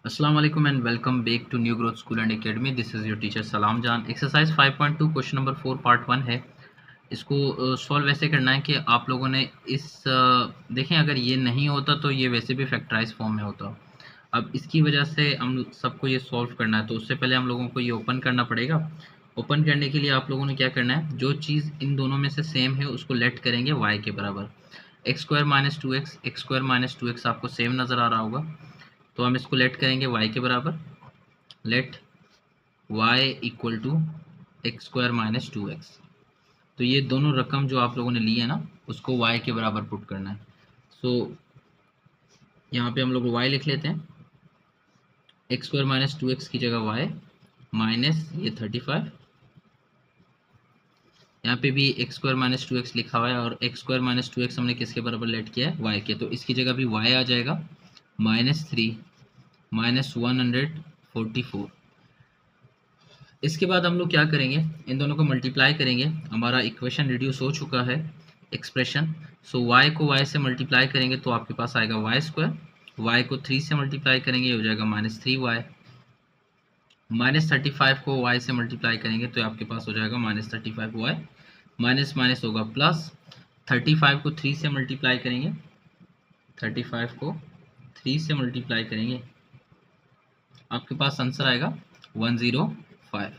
अस्सलाम वालेकुम and welcome back to new growth school and academy. This is your teacher Salam Jan. Exercise 5.2 question number 4 part 1 है। इसको solve वैसे करना है कि आप लोगों ने देखें, अगर ये नहीं होता तो ये वैसे भी फैक्टराइज फॉर्म में होता। अब इसकी वजह से हम सबको ये सॉल्व करना है, तो उससे पहले हम लोगों को ये ओपन करना पड़ेगा। ओपन करने के लिए आप लोगों ने क्या करना है, जो चीज़ इन दोनों में से सेम है उसको लेट करेंगे वाई के बराबर। X square minus two x आपको सेम नज़र आ रहा होगा, तो हम इसको लेट करेंगे y के बराबर। Let y equal to x square minus two x. तो ये दोनों रकम जो आप लोगों ने ली है ना, उसको y के बराबर पुट करना है। सो यहाँ पे हम लोग y लिख लेते हैं। X square minus two x की जगह y माइनस ये 35। यहाँ पे भी x square minus two x लिखा हुआ है, और x square minus two x हमने किसके बराबर लेट किया है, y के। तो इसकी जगह भी y आ जाएगा माइनस 3 माइनस 144। इसके बाद हम लोग क्या करेंगे, इन दोनों को मल्टीप्लाई करेंगे। हमारा इक्वेशन रिड्यूस हो चुका है, एक्सप्रेशन। सो y को y से मल्टीप्लाई करेंगे तो आपके पास आएगा वाई स्क्वायर। y को 3 से मल्टीप्लाई करेंगे, ये हो जाएगा माइनस 3y। माइनस 35 को y से मल्टीप्लाई करेंगे तो आपके पास हो जाएगा माइनस 35y। माइनस माइनस होगा प्लस। 35 को 3 से मल्टीप्लाई करेंगे, 35 को 3 से मल्टीप्लाई करेंगे, आपके पास आंसर आएगा 105।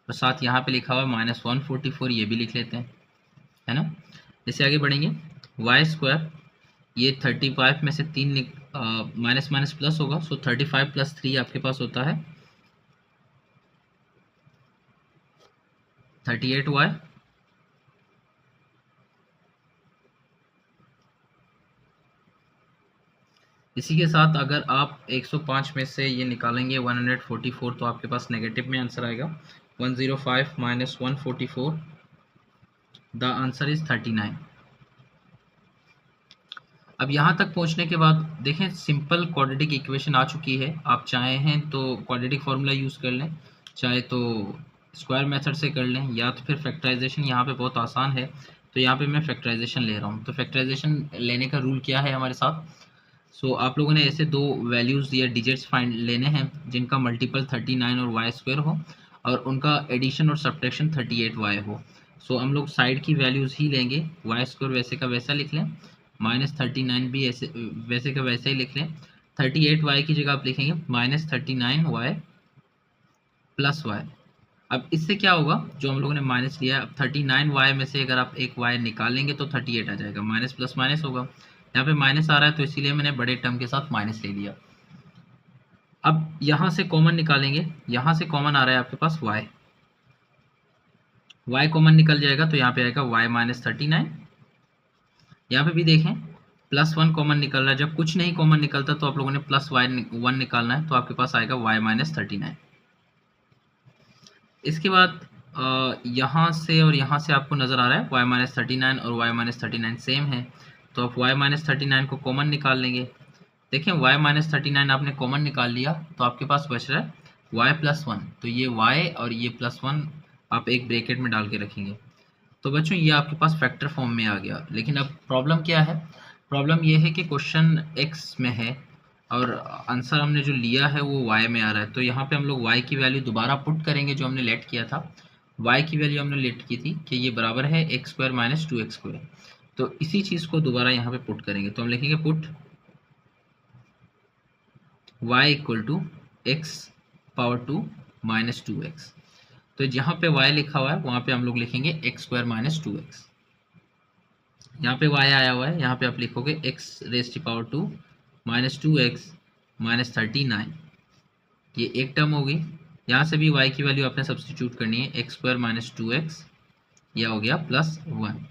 और साथ यहाँ पे लिखा हुआ है माइनस 144, ये भी लिख लेते हैं, है ना। इससे आगे बढ़ेंगे, वाई स्क्वायर, ये 35 में से 3 माइनस माइनस प्लस होगा, सो 35 प्लस 3 आपके पास होता है 38y। इसी के साथ अगर आप 105 में से ये निकालेंगे 144, तो आपके पास नेगेटिव में आंसर आएगा 105 माइनस 144, द आंसर इज 39। अब यहाँ तक पहुँचने के बाद देखें, सिंपल क्वाड्रेटिक इक्वेशन आ चुकी है। आप चाहे हैं तो क्वाड्रेटिक फार्मूला यूज़ कर लें, चाहे तो स्क्वायर मेथड से कर लें, या तो फिर फैक्टराइजेशन यहाँ पे बहुत आसान है, तो यहाँ पे मैं फैक्टराइजेशन ले रहा हूँ। तो फैक्टराइजेशन लेने का रूल क्या है हमारे साथ। सो आप लोगों ने ऐसे दो वैल्यूज़ या डिजिट्स फाइंड लेने हैं जिनका मल्टीपल 39 और वाई स्क्वायर हो, और उनका एडिशन और सब्ट्रैक्शन 38y हो। सो हम लोग साइड की वैल्यूज़ ही लेंगे, वाई स्क्वायर वैसे का वैसा लिख लें, माइनस 39 भी ऐसे वैसे का वैसे ही लिख लें। 38y की जगह आप लिखेंगे माइनस 39y प्लस y। अब इससे क्या होगा, जो हम लोगों ने माइनस लिया है, अब 39y में से अगर आप एक y निकालेंगे तो 38 आ जाएगा, माइनस प्लस माइनस होगा। यहाँ पे माइनस आ रहा है तो इसीलिए मैंने बड़े टर्म के साथ माइनस ले लिया। अब यहाँ से कॉमन निकालेंगे, यहाँ से कॉमन आ रहा है आपके पास y, y कॉमन निकल जाएगा तो यहाँ पे आएगा y माइनस 39। यहाँ पे भी देखें प्लस 1 कॉमन निकल रहा है, जब कुछ नहीं कॉमन निकलता तो आप लोगों ने प्लस y1 निकालना है, तो आपके पास आएगा y माइनस 39। इसके बाद यहाँ से और यहाँ से आपको नज़र आ रहा है y माइनस 39 और y माइनस 39 सेम है, तो आप y माइनस 39 को कॉमन निकाल लेंगे। देखें y माइनस 39 आपने कॉमन निकाल लिया तो आपके पास बच रहा है y प्लस 1, तो ये y और ये प्लस 1 आप एक ब्रैकेट में डाल के रखेंगे। तो बच्चों ये आपके पास फैक्टर फॉर्म में आ गया। लेकिन अब प्रॉब्लम क्या है, प्रॉब्लम ये है कि क्वेश्चन x में है और आंसर हमने जो लिया है वो y में आ रहा है। तो यहाँ पे हम लोग y की वैल्यू दोबारा पुट करेंगे, जो हमने लेट किया था। y की वैल्यू हमने लेट की थी कि ये बराबर है x square minus 2x square, तो इसी चीज़ को दोबारा यहाँ पे पुट करेंगे। तो हम लिखेंगे put y equal to x power 2 minus 2x। तो जहाँ पे y लिखा हुआ है वहाँ पे हम लोग लिखेंगे एक्स स्क्वायर माइनस 2x। यहाँ पे y आया हुआ है, यहाँ पे आप लिखोगे x raise to power 2 minus 2x minus 39, ये एक टर्म होगी। यहाँ से भी y की वैल्यू आपने सब्सटीट्यूट करनी है, एक्स स्क्वायर माइनस 2x, यह हो गया प्लस 1।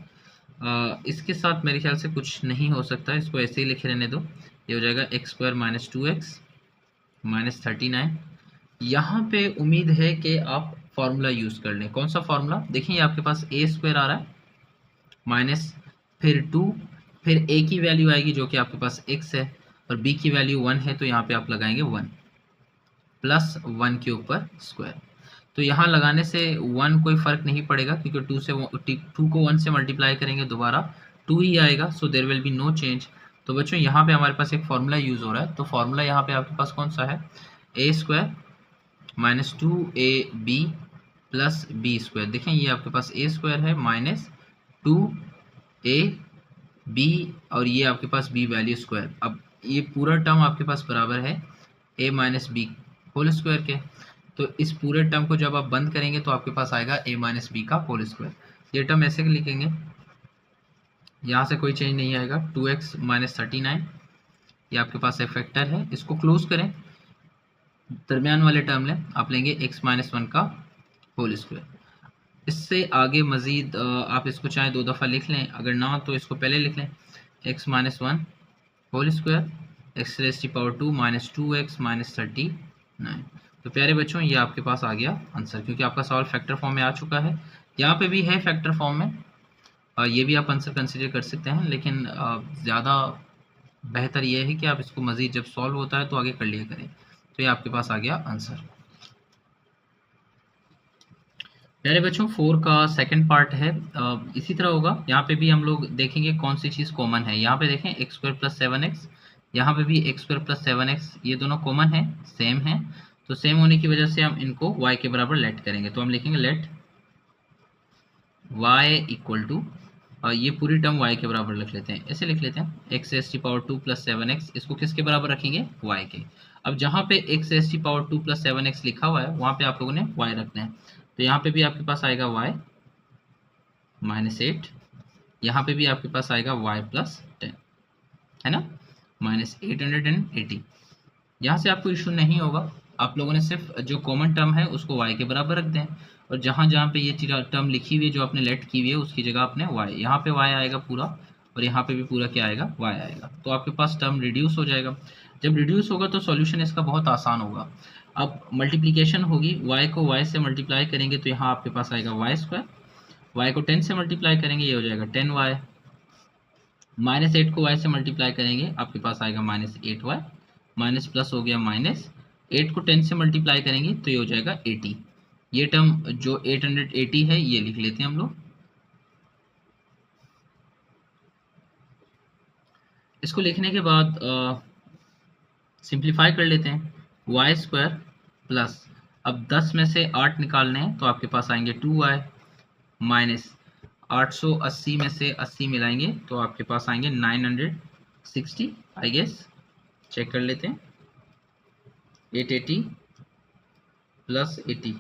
इसके साथ मेरे ख्याल से कुछ नहीं हो सकता, इसको ऐसे ही लिखे रहने दो। ये हो जाएगा x square minus 2x minus 39। यहाँ पे उम्मीद है कि आप फार्मूला यूज़ कर लें। कौन सा फार्मूला, देखिए आपके पास ए स्क्वायर आ रहा है माइनस फिर 2, फिर a की वैल्यू आएगी जो कि आपके पास x है, और b की वैल्यू 1 है, तो यहाँ पे आप लगाएंगे 1 प्लस 1 के ऊपर स्क्वायर। तो यहाँ लगाने से 1 कोई फ़र्क नहीं पड़ेगा, क्योंकि 2 को 1 से मल्टीप्लाई करेंगे दोबारा 2 ही आएगा, so there will be no change. तो बच्चों यहाँ पे हमारे पास एक फार्मूला यूज़ हो रहा है, तो फार्मूला यहाँ पे आपके पास कौन सा है, A square minus 2ab plus B square. देखें ये आपके पास ए स्क्वायर है माइनस 2ab और ये आपके पास बी वैल्यू स्क्वायर। अब ये पूरा टर्म आपके पास बराबर है a minus b whole square के। तो इस पूरे टर्म को जब आप बंद करेंगे तो आपके पास आएगा a माइनस बी का होल स्क्वायर। ये टर्म ऐसे लिखेंगे, यहाँ से कोई चेंज नहीं आएगा। 2x माइनस 39 ये आपके पास एक फैक्टर है, इसको क्लोज करें, दरमियान वाले टर्म लें, आप लेंगे x माइनस 1 का होल स्क्वायर। इससे आगे मज़ीद आप इसको चाहे 2 दफ़ा लिख लें, अगर ना तो इसको पहले लिख लें x minus 1 whole square x raise to power 2 minus 2x minus 39। तो प्यारे बच्चों ये आपके पास आ गया आंसर, क्योंकि आपका सवाल फैक्टर फॉर्म में आ चुका है। यहाँ पे भी है फैक्टर फॉर्म में, ये भी आप आंसर कंसिडर कर सकते हैं, लेकिन ज़्यादा बेहतर ये है कि आप इसको मज़ीद जब सॉल्व होता है तो आगे कर लिया करें। तो ये आपके पास आ गया आंसर। प्यारे बच्चों 4 का सेकंड पार्ट है, इसी तरह होगा। यहाँ पे भी हम लोग देखेंगे कौन सी चीज़ कॉमन है। यहाँ पे देखें एक्स स्क्वायर प्लस 7x, यहाँ पे भी एक्स स्क्वायर प्लस 7x, ये दोनों कॉमन है, सेम है। तो सेम होने की वजह से हम इनको y के बराबर लेट करेंगे। तो हम लिखेंगे लेट y इक्वल टू, ये पूरी टर्म y के बराबर लिख लेते हैं, ऐसे लिख लेते हैं x S T power 2 plus 7x, इसको किसके बराबर रखेंगे y के। अब जहाँ पे x S T power 2 plus 7x लिखा हुआ है वहाँ पे आप लोगों ने y रखना है। तो यहाँ पे भी आपके पास आएगा y माइनस 8, यहाँ पे भी आपके पास आएगा y प्लस 10, है ना, माइनस 880। यहाँ से आपको इशू नहीं होगा, आप लोगों ने सिर्फ जो कॉमन टर्म है उसको y के बराबर रख दें, और जहाँ जहाँ पे ये टर्म लिखी हुई है जो आपने लेट की हुई है उसकी जगह आपने y, यहाँ पे y आएगा पूरा और यहाँ पे भी पूरा क्या आएगा y आएगा। तो आपके पास टर्म रिड्यूस हो जाएगा। जब रिड्यूस होगा तो सॉल्यूशन इसका बहुत आसान होगा। अब मल्टीप्लिकेशन होगी, y को y से मल्टीप्लाई करेंगे तो यहाँ आपके पास आएगा y स्क्वायर, y को 10 से मल्टीप्लाई करेंगे ये हो जाएगा 10y, माइनस 8 को y से मल्टीप्लाई करेंगे आपके पास आएगा माइनस 8y, माइनस प्लस हो गया माइनस 8 को 10 से मल्टीप्लाई करेंगे तो ये हो जाएगा 80। ये टर्म जो 880 है ये लिख लेते हैं हम लोग। इसको लिखने के बाद सिंप्लीफाई कर लेते हैं, y स्क्वायर प्लस, अब 10 में से 8 निकालने हैं तो आपके पास आएंगे 2y, माइनस 880 में से 80 मिलाएंगे तो आपके पास आएंगे 960 आई गेस, चेक कर लेते हैं 880 प्लस 80,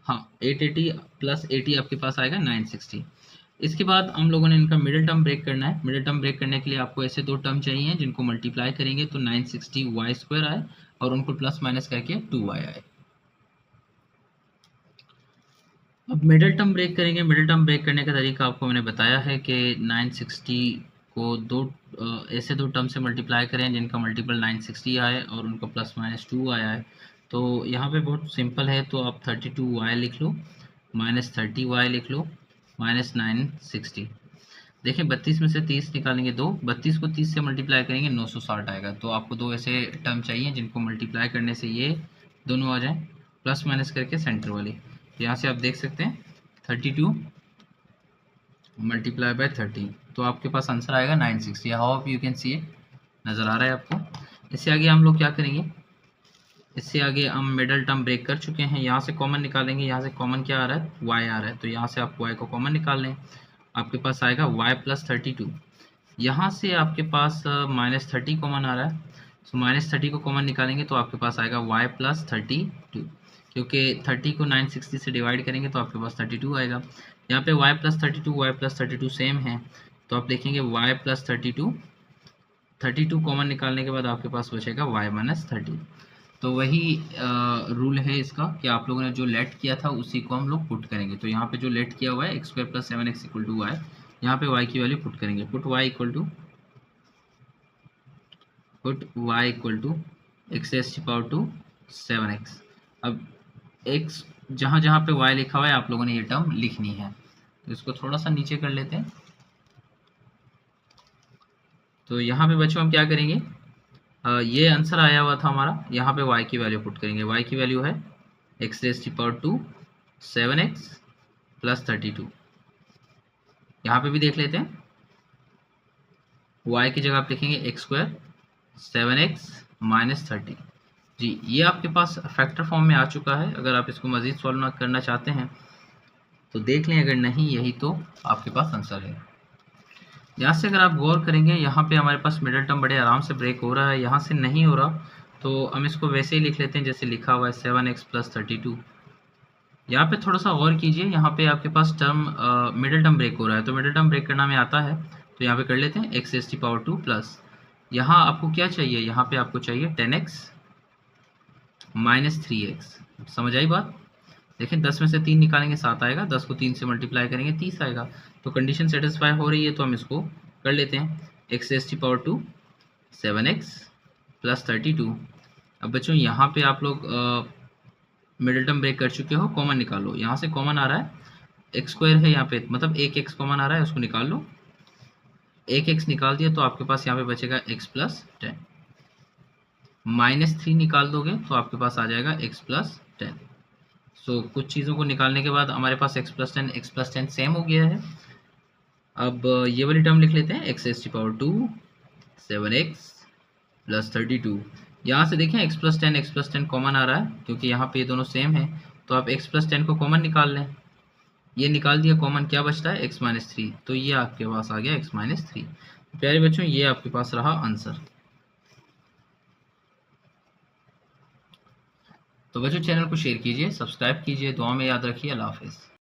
हाँ 880 प्लस 80 आपके पास आएगा 960। इसके बाद हम लोगों ने इनका मिडिल टर्म ब्रेक करना है। मिडिल टर्म ब्रेक करने के लिए आपको ऐसे दो टर्म चाहिए जिनको मल्टीप्लाई करेंगे तो 960 वाई स्क्वायर आए और उनको प्लस माइनस करके 2y आए। अब मिडिल टर्म ब्रेक करेंगे। मिडिल टर्म ब्रेक करने का तरीका आपको मैंने बताया है कि 960 को ऐसे दो टर्म से मल्टीप्लाई करें जिनका मल्टीपल 960 आए और उनको प्लस माइनस 2 आया है। तो यहाँ पे बहुत सिंपल है, तो आप 32y लिख लो, माइनस 30y लिख लो, माइनस 960। देखें 32 में से 30 निकालेंगे 2, 32 को 30 से मल्टीप्लाई करेंगे 960 आएगा। तो आपको दो ऐसे टर्म चाहिए जिनको मल्टीप्लाई करने से ये दोनों आ जाएं प्लस माइनस करके सेंटर वाली। यहाँ से आप देख सकते हैं 32 मल्टीप्लाई बाय 30, तो आपके पास आंसर आएगा 960। हाउ आप यू कैन सी इट, नज़र आ रहा है आपको। इससे आगे हम लोग क्या करेंगे, इससे आगे हम मिडल टर्म ब्रेक कर चुके हैं। यहाँ से कॉमन निकालेंगे, यहाँ से कॉमन क्या आ रहा है, y आ रहा है, तो यहाँ से आप y को कॉमन निकाल लें, आपके पास आएगा y प्लस 32। यहाँ से आपके पास माइनस 30 कॉमन आ रहा है, तो माइनस 30 को कॉमन निकालेंगे तो आपके पास आएगा y प्लस 32, क्योंकि 30 को 960 से डिवाइड करेंगे तो आपके पास 32 आएगा। यहाँ पे y प्लस 32 सेम है, तो आप लिखेंगे y प्लस 32 कॉमन निकालने के बाद आपके पास बचेगा y माइनस 30। तो वही रूल है इसका कि आप लोगों ने जो लेट किया था उसी को हम लोग पुट करेंगे। तो यहाँ पे जो लेट किया हुआ है x square plus 7x equal to y, यहाँ पे y की वैल्यू पुट करेंगे, put y equal to x s power two 7x। अब x जहाँ जहाँ पे y लिखा हुआ है आप लोगों ने ये टर्म लिखनी है, तो इसको थोड़ा सा नीचे कर लेते हैं। तो यहाँ पे बच्चों हम क्या करेंगे, ये आंसर आया हुआ था हमारा, यहाँ पे y की वैल्यू पुट करेंगे। y की वैल्यू है x raise to power 2 7x plus 32। यहाँ पे भी देख लेते हैं, y की जगह आप लिखेंगे एक्स स्क्वायर 7x -30 जी। ये आपके पास फैक्टर फॉर्म में आ चुका है। अगर आप इसको मज़ीद सॉल्व करना चाहते हैं तो देख लें, अगर नहीं यही तो आपके पास आंसर है। यहाँ से अगर आप गौर करेंगे, यहाँ पे हमारे पास मिडिल टर्म बड़े आराम से ब्रेक हो रहा है, यहाँ से नहीं हो रहा तो हम इसको वैसे ही लिख लेते हैं जैसे लिखा हुआ है 7x + 32। यहाँ पे थोड़ा सा गौर कीजिए, यहाँ पे आपके पास टर्म मिडिल टर्म ब्रेक हो रहा है, तो मिडिल टर्म ब्रेक करना में आता है तो यहाँ पे कर लेते हैं x⁻² प्लस यहाँ आपको क्या चाहिए, यहाँ पे आपको चाहिए 10x - 3x। समझ आई बात? देखें 10 में से 3 निकालेंगे 7 आएगा, 10 को 3 से मल्टीप्लाई करेंगे 30 आएगा। तो कंडीशन सेटिस्फाई हो रही है तो हम इसको कर लेते हैं x⁻² 7x + 32। अब बच्चों यहाँ पे आप लोग मिडिल टर्म ब्रेक कर चुके हो, कॉमन निकालो। यहाँ से कॉमन आ रहा है x² है यहाँ पे, मतलब एक x कॉमन आ रहा है, उसको निकाल लो। एक x निकाल दिया तो आपके पास यहाँ पे बचेगा x + 10। -3 निकाल दोगे तो आपके पास आ जाएगा x + 10। सो कुछ चीज़ों को निकालने के बाद हमारे पास x + 10 सेम हो गया है। अब ये वाली टर्म लिख लेते हैं x⁻² 7x + 32। यहाँ से देखें x + 10 कॉमन आ रहा है क्योंकि यहाँ पे ये दोनों सेम है, तो आप x + 10 को कॉमन निकाल लें। ये निकाल दिया कॉमन, क्या बचता है x - 3, तो ये आपके पास आ गया x - 3। प्यारे बच्चों ये आपके पास रहा आंसर। तो बच्चों चैनल को शेयर कीजिए, सब्सक्राइब कीजिए, दुआ में याद रखिए। अल्लाह हाफ़िज़।